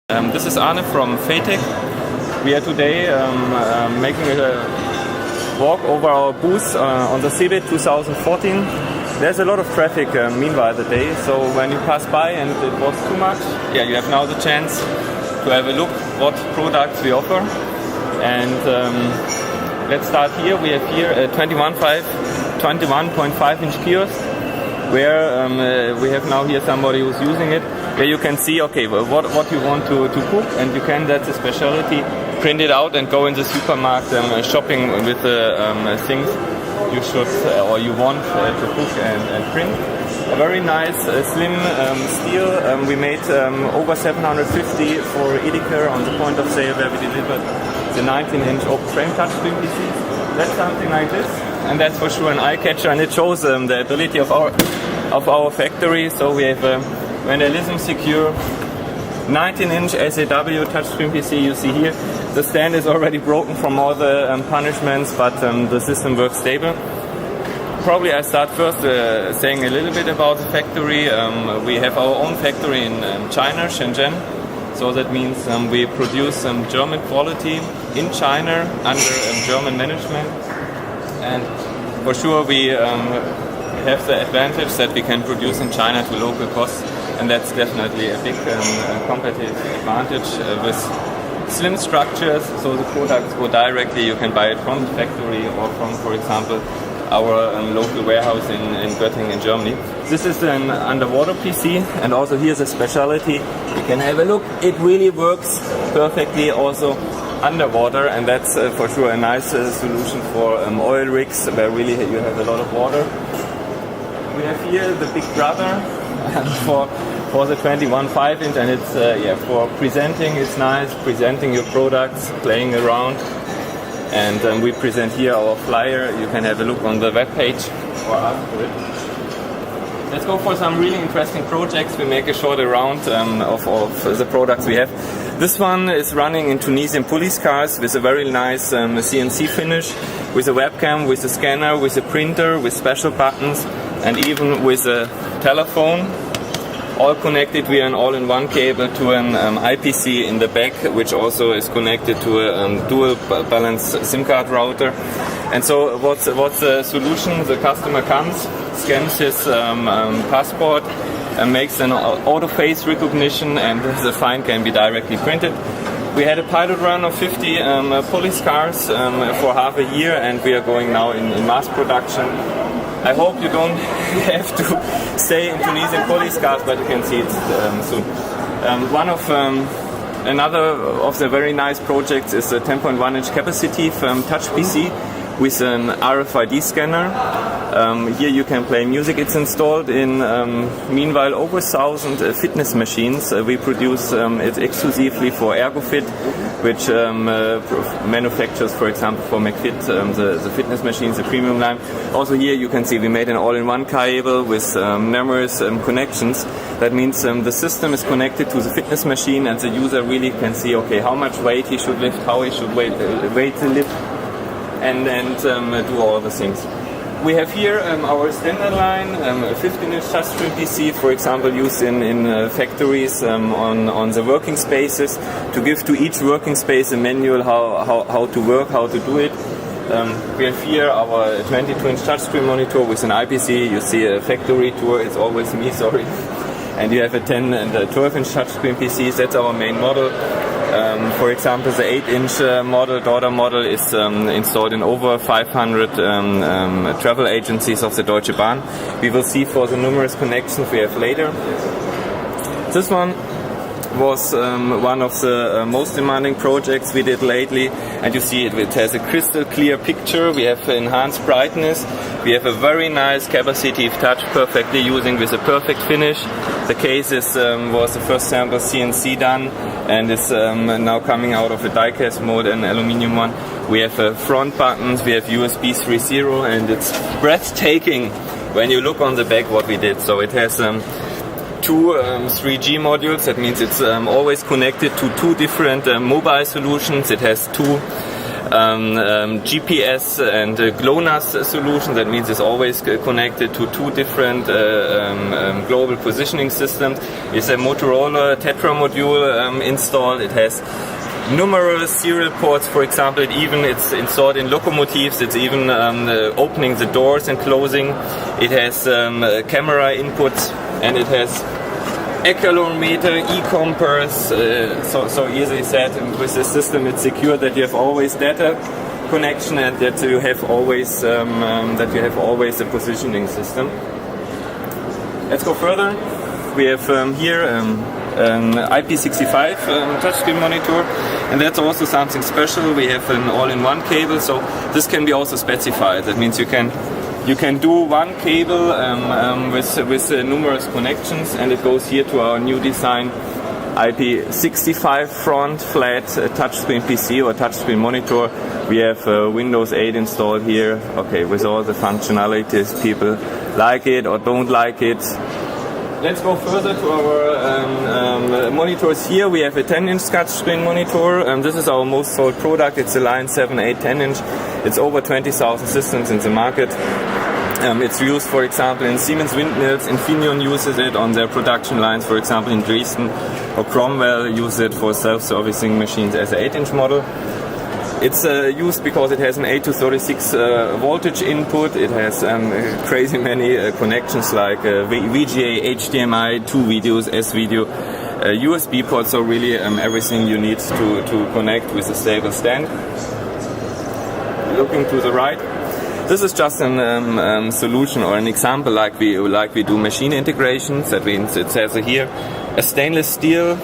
This is Arne from faytech. We are today making a walk over our booth on the CeBIT 2014. There's a lot of traffic meanwhile the day, so when you pass by and it was too much, you have now the chance to have a look what products we offer. And let's start here. We have here a 21.5 inch kiosk, where we have now here somebody who's using it, where you can see, okay, what you want to cook, and you can, that's a specialty, print it out and go in the supermarket shopping with the things you should or you want to cook and print. A very nice slim steel. We made over 750 for Edeka on the point of sale, where we delivered the 19-inch open frame touchscreen PCs. That's something like this, and that's for sure an eye catcher, and it shows the ability of our factory. So we have vandalism secure 19-inch SAW touchscreen PC. You see here the stand is already broken from all the punishments, but the system works stable. Probably I start first saying a little bit about the factory. We have our own factory in China, Shenzhen. So that means we produce German quality in China under German management. And for sure we have the advantage that we can produce in China to local costs. And that's definitely a big competitive advantage with slim structures. So the products go directly, you can buy it from the factory or from, for example, our local warehouse in Göttingen in Germany. This is an underwater PC, and also here's a specialty. You can have a look. It really works perfectly also underwater, and that's for sure a nice solution for oil rigs where really you have a lot of water. We have here the big brother for the 21.5 inch, and it's for presenting. It's nice presenting your products, playing around. And we present here our flyer. You can have a look on the web page or ask for it. Let's go for some really interesting projects. We make a short round of the products we have. This one is running in Tunisian police cars with a very nice CNC finish, with a webcam, with a scanner, with a printer, with special buttons, and even with a telephone. All connected via an all-in-one cable to an IPC in the back, which also is connected to a dual balance SIM card router. And so what's the solution? The customer comes, scans his passport, and makes an auto face recognition, and the fine can be directly printed. We had a pilot run of 50 police cars for half a year, and we are going now in mass production. I hope you don't have to stay in Tunisian police cars, but you can see it soon. Another of the very nice projects is a 10.1 inch Capacitive touch PC with an RFID scanner. Here you can play music. It's installed in meanwhile over 1,000 fitness machines. We produce it exclusively for ErgoFit, which manufactures, for example, for McFit the fitness machines, the premium line. Also here you can see we made an all-in-one cable with numerous connections. That means the system is connected to the fitness machine, and the user really can see, okay, how much weight he should lift, how he should weight to lift, and do all the things. We have here our standard line, a 15-inch touchscreen PC, for example, used in factories on the working spaces, to give to each working space a manual how to work, how to do it. We have here our 22-inch touchscreen monitor with an IPC. You see a factory tour, it's always me, sorry. And you have a 10 and a 12-inch touchscreen PCs. That's our main model. For example, the 8-inch daughter model is installed in over 500 travel agencies of the Deutsche Bahn. We will see for the numerous connections we have later. This one was one of the most demanding projects we did lately, and you see it has a crystal clear picture. We have enhanced brightness. We have a very nice Capacitive touch, perfectly using with a perfect finish. The case was the first sample CNC done, and is now coming out of a die-cast mode, an aluminium one. We have front buttons, we have USB 3.0, and it's breathtaking when you look on the back what we did. So it has two 3G modules. That means it's always connected to two different mobile solutions. It has two GPS and GLONASS solution. That means it's always connected to two different global positioning systems. It's a Motorola Tetra module installed. It has numerous serial ports, for example. It's installed in locomotives. It's even opening the doors and closing. It has camera inputs, and it has accelerometer, e-compass. So easily said, with this system it's secure that you have always data connection and that you have always a positioning system. Let's go further. We have here an IP65 touchscreen monitor, and that's also something special. We have an all-in-one cable, so this can be also specified. That means you can do one cable with numerous connections, and it goes here to our new design IP65 front flat touchscreen PC or touchscreen monitor. We have Windows 8 installed here. Okay, with all the functionalities, people like it or don't like it. Let's go further to our monitors here. We have a 10-inch touchscreen monitor. This is our most sold product. It's a Line 7, 8, 10-inch. It's over 20,000 systems in the market. It's used, for example, in Siemens windmills. Infineon uses it on their production lines, for example, in Dresden. Or Cromwell uses it for self-servicing machines as an 8-inch model. It's used because it has an 8 to 36 voltage input. It has crazy many connections like VGA, HDMI, 2 videos, S-video, USB ports, so really everything you need to connect with a stable stand. Looking to the right, this is just a solution or an example like we do machine integrations. That means it says here a stainless steel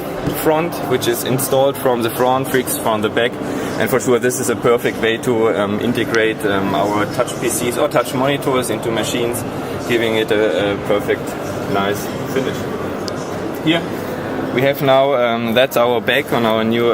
front which is installed from the front, fixed from the back, and for sure this is a perfect way to integrate our touch PCs or touch monitors into machines, giving it a perfect nice finish. Here we have now, that's our back on our new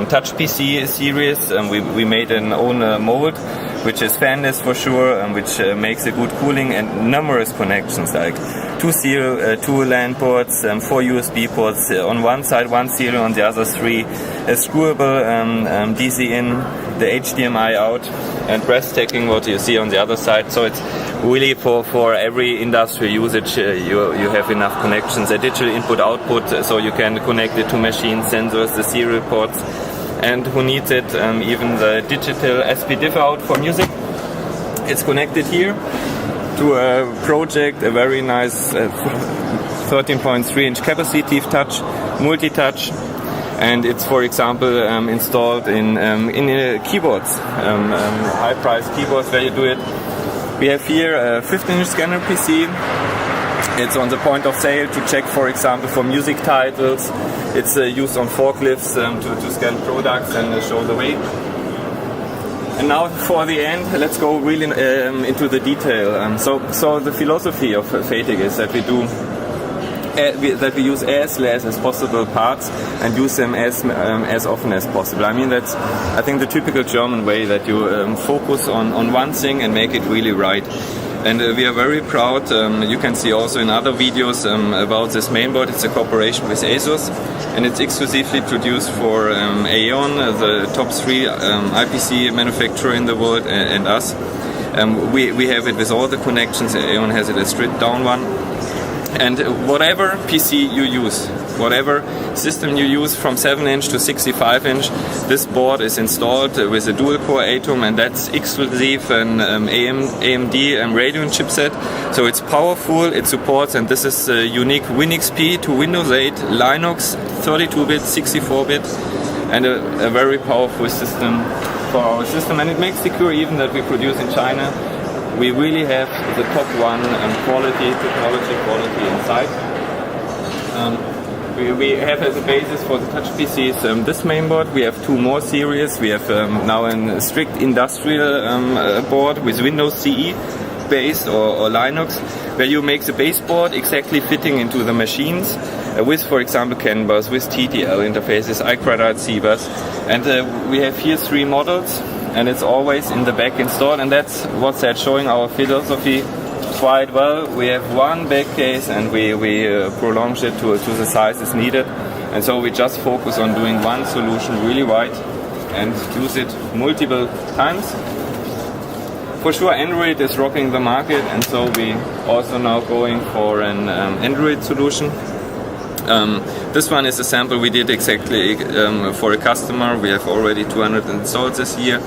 touch PC series. We made an own mold which is fanless for sure, which makes a good cooling, and numerous connections like 2 serial, 2 LAN ports, 4 USB ports on one side, 1 serial on the other 3, a screwable DC in, the HDMI out, and brass tacking what you see on the other side. So it's really for every industrial usage. You have enough connections, a digital input output, so you can connect it to machines, sensors, the serial ports, and who needs it, even the digital SPDIF out for music. It's connected here to a project, a very nice 13.3-inch capacitive touch, multi-touch, and it's, for example, installed in keyboards, high-priced keyboards where you do it. We have here a 15-inch scanner PC. It's on the point of sale to check, for example, for music titles. It's used on forklifts to scan products and show the way. And now for the end, let's go really into the detail. So the philosophy of faytech is that we use as less as possible parts and use them as often as possible. I mean, that's, I think, the typical German way, that you focus on one thing and make it really right. And we are very proud, you can see also in other videos about this mainboard. It's a cooperation with ASUS, and it's exclusively produced for Aeon, the top 3 IPC manufacturer in the world, and us. We have it with all the connections. Aeon has it a stripped down one. And whatever PC you use, whatever system you use from 7-inch to 65-inch, this board is installed with a dual-core Atom, and that's exclusive an AMD Radeon chipset. So it's powerful, it supports, and this is a unique WinXP to Windows 8, Linux, 32-bit, 64-bit, and a very powerful system for our system. And it makes secure even that we produce in China. We really have the top one technology quality inside. We have as a basis for the touch PCs this mainboard. We have 2 more series. We have now a strict industrial board with Windows CE based or Linux, where you make the baseboard exactly fitting into the machines with, for example, CAN bus, with TTL interfaces, iQuadrat CBus. And we have here 3 models. And it's always in the back installed, and that's what's that showing our philosophy quite well. We have one back case, and we prolong it to the size is needed, and so we just focus on doing one solution really wide. and use it multiple times. For sure, Android is rocking the market, and so we also now going for an Android solution. This one is a sample we did exactly for a customer. We have already 200 installed this year.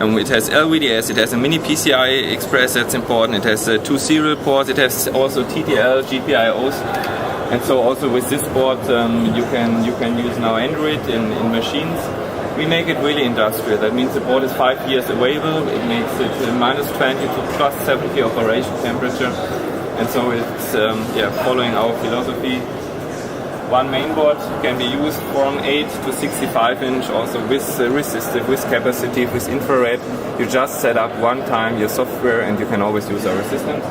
It has LVDS, it has a mini PCI Express, that's important. It has 2 serial ports, it has also TTL, GPIOs. And so also with this board you can use now Android in machines. We make it really industrial. That means the board is 5 years available. It makes it -20 to +70 operation temperature. And so it's following our philosophy. One mainboard can be used from 8 to 65 inch, also with resistive, with capacitive, with infrared. You just set up one time your software and you can always use our systems.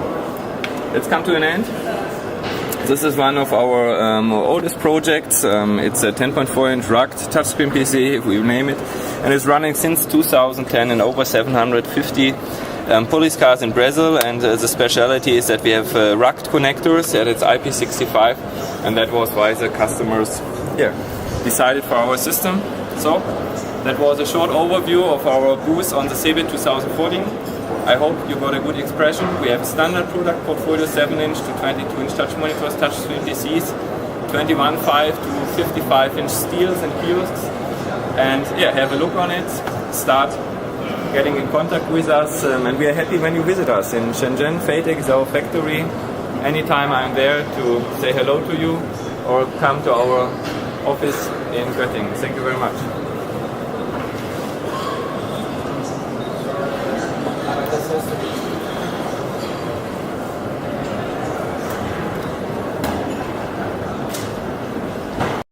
Let's come to an end. This is one of our oldest projects. It's a 10.4 inch rugged touchscreen PC, if we name it, and it's running since 2010 in over 750 police cars in Brazil. And the speciality is that we have rugged connectors, and it's IP65, and that was why the customers decided for our system. So that was a short overview of our booth on the CeBIT 2014. I hope you got a good expression. We have a standard product portfolio, 7 inch to 22 inch touch monitors, touchscreen PCs, 21.5 to 55 inch steels and kiosks. And have a look on it, start getting in contact with us, and we are happy when you visit us in Shenzhen. Faytech is our factory. Anytime I'm there to say hello to you or come to our office in Göttingen. Thank you very much.